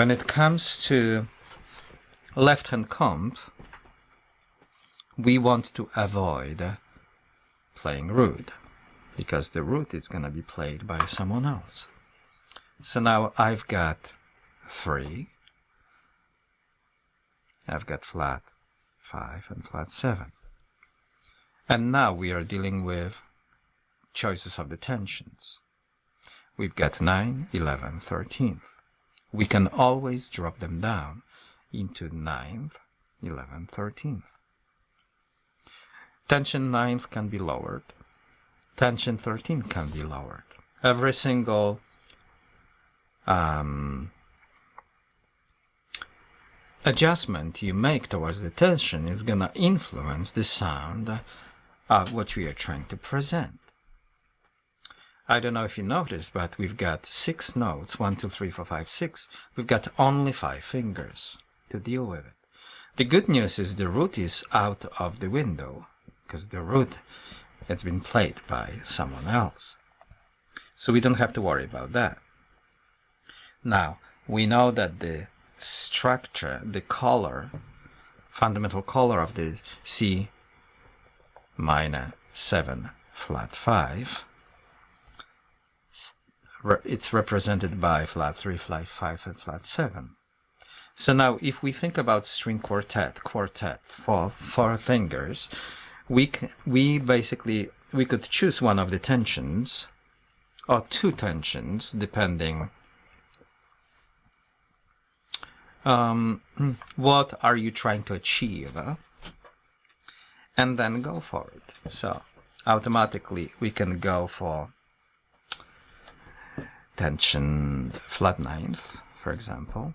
When it comes to left hand comp, we want to avoid playing root, because the root is going to be played by someone else. So now I've got 3, I've got flat 5 and flat 7. And now we are dealing with choices of the tensions. We've got 9, 11, 13th. We can always drop them down into 9th, 11th, 13th. Tension 9th can be lowered. Tension 13 can be lowered. Every single adjustment you make towards the tension is going to influence the sound of what we are trying to present. I don't know if you noticed, but we've got 6 notes, 1, 2, 3, 4, 5, 6. We've got only 5 fingers to deal with it. The good news is the root is out of the window, because the root has been played by someone else. So we don't have to worry about that. Now, we know that the structure, the color, fundamental color of the C minor 7 flat 5, it's represented by flat 3, flat 5, and flat 7. So now if we think about string quartet for 4 fingers, we could choose one of the tensions or 2 tensions depending what are you trying to achieve, and then go for it. So automatically we can go for tension flat 9th, for example.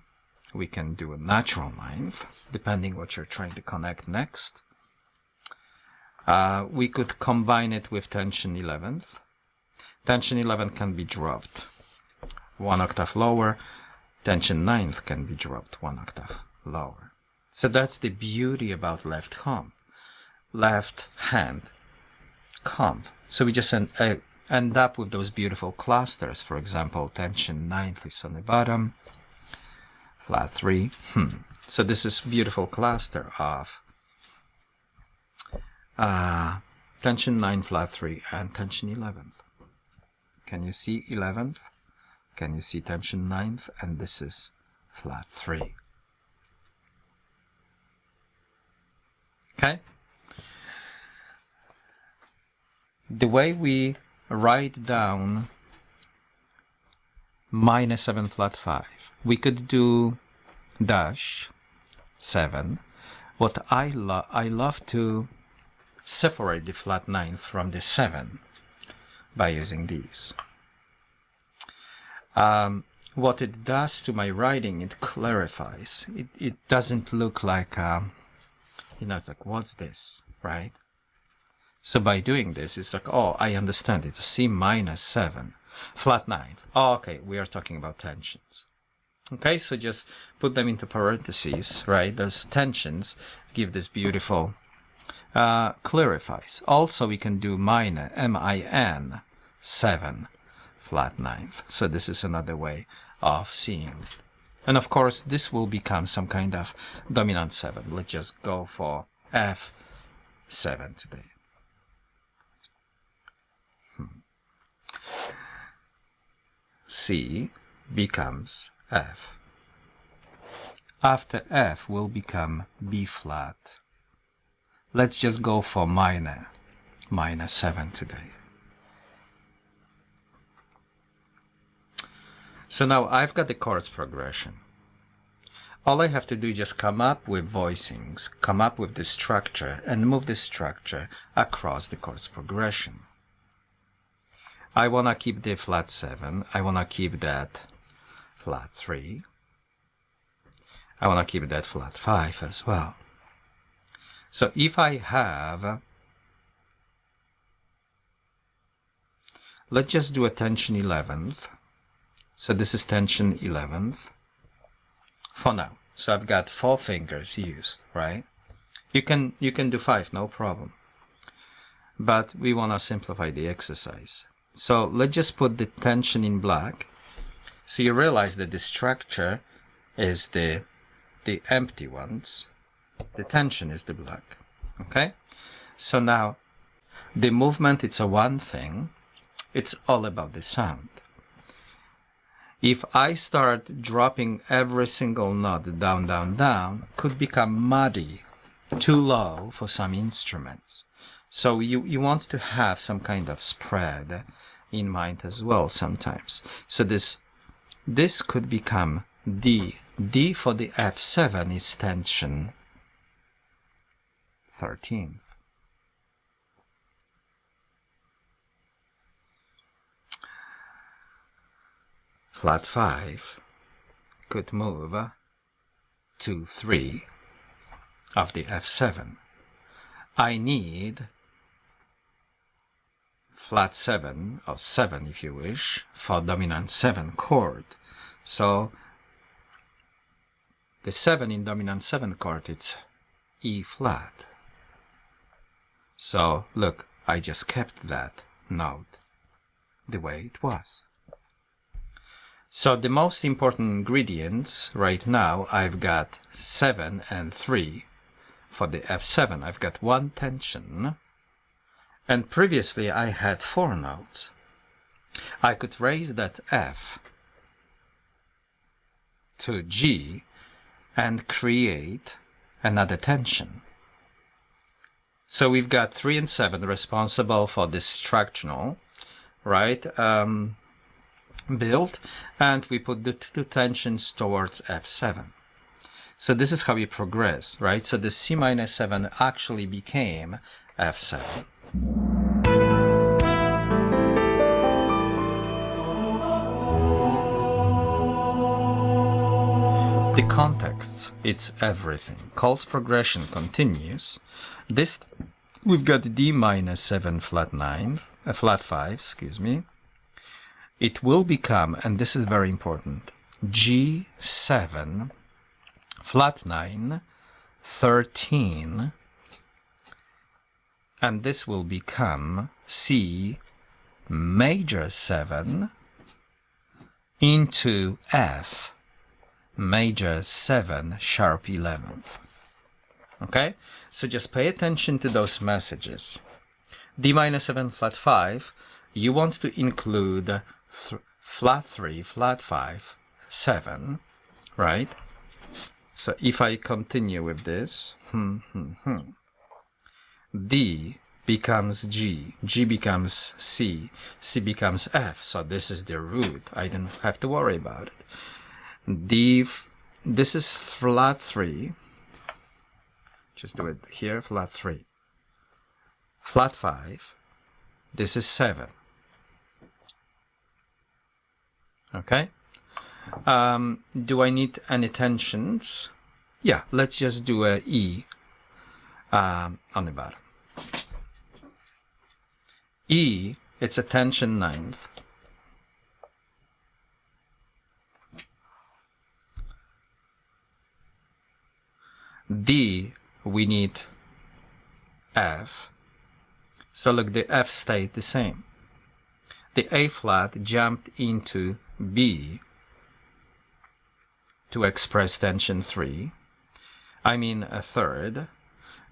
We can do a natural 9th depending what you're trying to connect next. We could combine it with tension 11th. Tension 11 can be dropped 1 octave lower. Tension 9th can be dropped 1 octave lower. So that's the beauty about left hand comp. So we just end up with those beautiful clusters. For example, tension 9th is on the bottom, flat 3. So this is beautiful cluster of tension 9 flat 3 and tension 11th. Can you see 11th? Can you see tension 9th? And this is flat 3. Okay? The way we write down minor 7 flat 5, we could do dash 7. What I love to separate the flat 9th from the 7 by using these. What it does to my writing, it clarifies. It doesn't look like, it's like, what's this, right? So by doing this, it's like, oh, I understand. It's a C minus 7, flat 9. Oh, okay, we are talking about tensions. Okay, so just put them into parentheses, right? Those tensions give this beautiful clarifies. Also, we can do minor, M-I-N, 7, flat 9th. So this is another way of seeing it. And of course, this will become some kind of dominant 7. Let's just go for F7 today. C becomes F. After F will become B flat. Let's just go for minor 7 today. So now I've got the chords progression. All I have to do is just come up with voicings, come up with the structure, and move the structure across the chords progression. I want to keep the flat 7. I want to keep that flat 3. I want to keep that flat 5 as well. So if I have, let's just do a tension 11th. So this is tension 11th for now. So I've got 4 fingers used, right? You can do 5, no problem. But we want to simplify the exercise. So let's just put the tension in black. So you realize that the structure is the empty ones, the tension is the black. Okay, so now the movement, it's a one thing, it's all about the sound. If I start dropping every single note down, down, down, could become muddy, too low for some instruments. So you want to have some kind of spread in mind as well sometimes. So this could become D. D for the F7 is tension 13th. Flat 5 could move to 3 of the F7. I need flat 7, or 7 if you wish, for dominant 7 chord. So the 7 in dominant 7 chord, it's E flat. So look, I just kept that note the way it was. So the most important ingredients right now, I've got 7 and 3 for the F7. I've got one tension, and previously I had 4 notes. I could raise that F to G and create another tension. So we've got 3 and 7 responsible for this structural, right? Build, and we put the 2 tensions towards F7. So this is how we progress, right? So the C minor 7 actually became F7. The context, it's everything. Chord's progression continues. This, we've got D minor 7 flat 9, flat 5, excuse me. It will become, and this is very important, G7, flat 9, 13, and this will become C major 7 into F major 7 sharp 11th. Okay, so just pay attention to those messages. D minor 7 flat 5, you want to include flat 3, flat 5, 7, right? So if I continue with this, D becomes G, G becomes C, C becomes F. So this is the root. I don't have to worry about it. D, this is flat 3. Just do it here, flat 3. Flat 5. This is 7. Okay. Do I need any tensions? Yeah, let's just do a E on the bottom. E, it's a tension 9th. D, we need F. So look, the F stayed the same. The A flat jumped into B to express tension 3. I mean a third.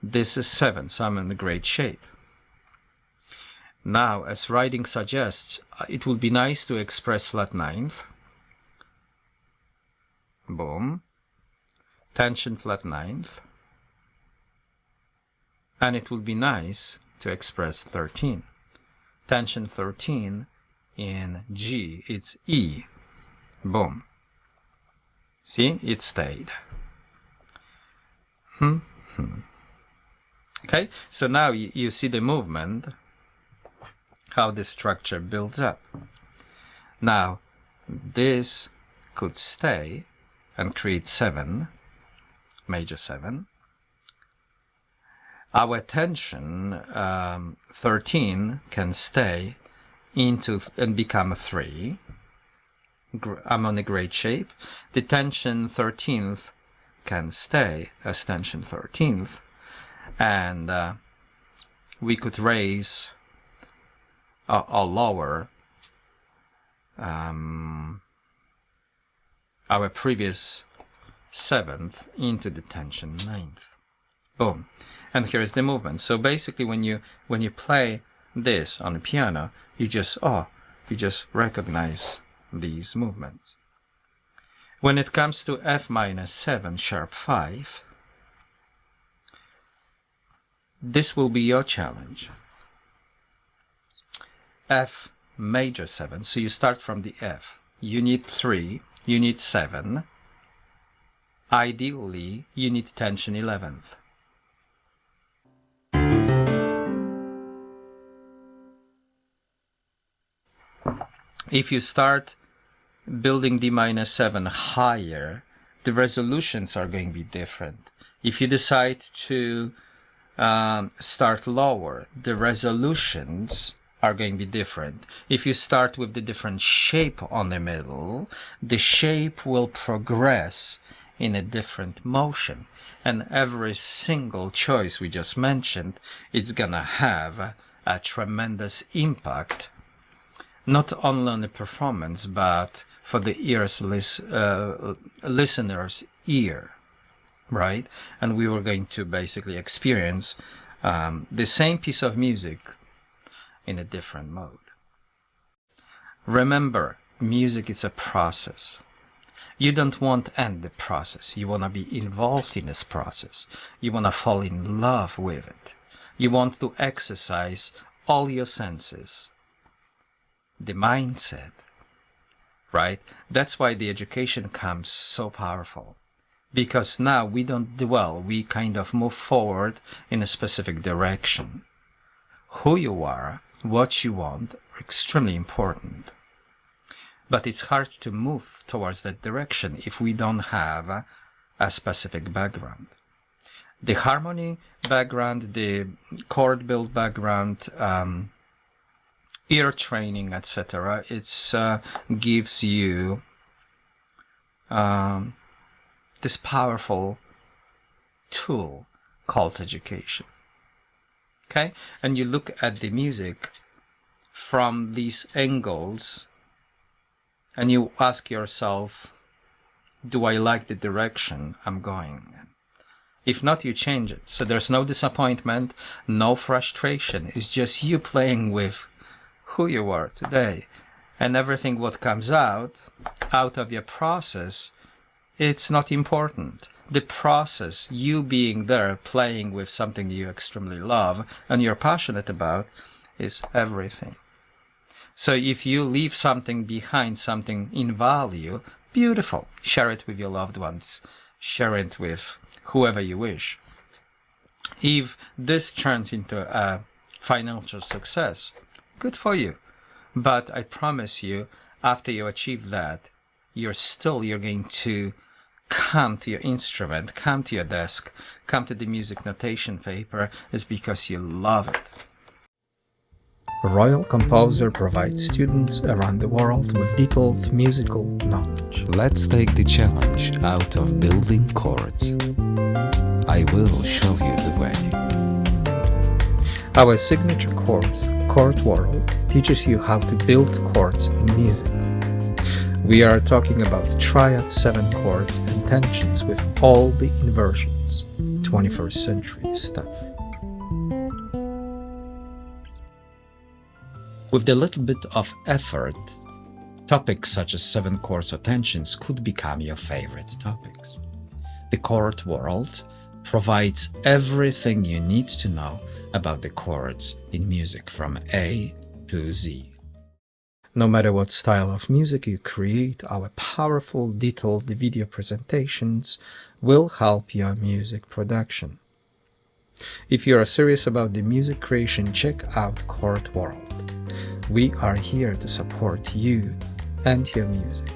This is 7, so I'm in a great shape. Now, as writing suggests, it would be nice to express flat 9th. Boom. Tension flat 9th. And it would be nice to express 13. Tension 13 in G, it's E. Boom. See, it stayed. Okay, so now you see the movement, how the structure builds up. Now, this could stay and create 7, major 7. Our tension 13 can stay into and become a 3. I'm on a great shape. The tension 13th can stay as tension 13th, and we could raise or lower our previous 7th into the tension 9th. Boom. And here is the movement. So basically when you play this on the piano, you just recognize these movements. When it comes to F minor 7 sharp 5, this will be your challenge. F major 7, so you start from the F. You need 3, you need 7. Ideally, you need tension 11th. If you start building D minor 7 higher, the resolutions are going to be different. If you decide to start lower, the resolutions are going to be different. If you start with the different shape on the middle, the shape will progress in a different motion. And every single choice we just mentioned, it's gonna have a tremendous impact, not only on the performance, but for the listener's ear, right? And we were going to basically experience the same piece of music in a different mode. Remember, music is a process. You don't want to end the process. You want to be involved in this process. You want to fall in love with it. You want to exercise all your senses, the mindset, right? That's why the education comes so powerful. Because now we don't dwell, we kind of move forward in a specific direction. Who you are, what you want are extremely important. But it's hard to move towards that direction if we don't have a specific background. The harmony background, the chord build background, ear training, etc. It gives you this powerful tool called education. Okay? And you look at the music from these angles and you ask yourself, do I like the direction I'm going in? If not, you change it. So there's no disappointment, no frustration. It's just you playing with who you are today. And everything what comes out of your process, it's not important. The process, you being there, playing with something you extremely love and you're passionate about, is everything. So if you leave something behind, something in value, beautiful. Share it with your loved ones. Share it with whoever you wish. If this turns into a financial success, good for you. But I promise you, after you achieve that, you're going to come to your instrument, come to your desk, come to the music notation paper, is because you love it. Royal Composer provides students around the world with detailed musical knowledge. Let's take the challenge out of building chords. I will show you the way. Our signature course, Chord World, teaches you how to build chords in music. We are talking about triad 7 chords and tensions with all the inversions, 21st century stuff. With a little bit of effort, topics such as 7 chords or tensions could become your favorite topics. The Chord World provides everything you need to know about the chords in music from A to Z. No matter what style of music you create, our powerful, detailed video presentations will help your music production. If you are serious about the music creation, check out Chord World. We are here to support you and your music.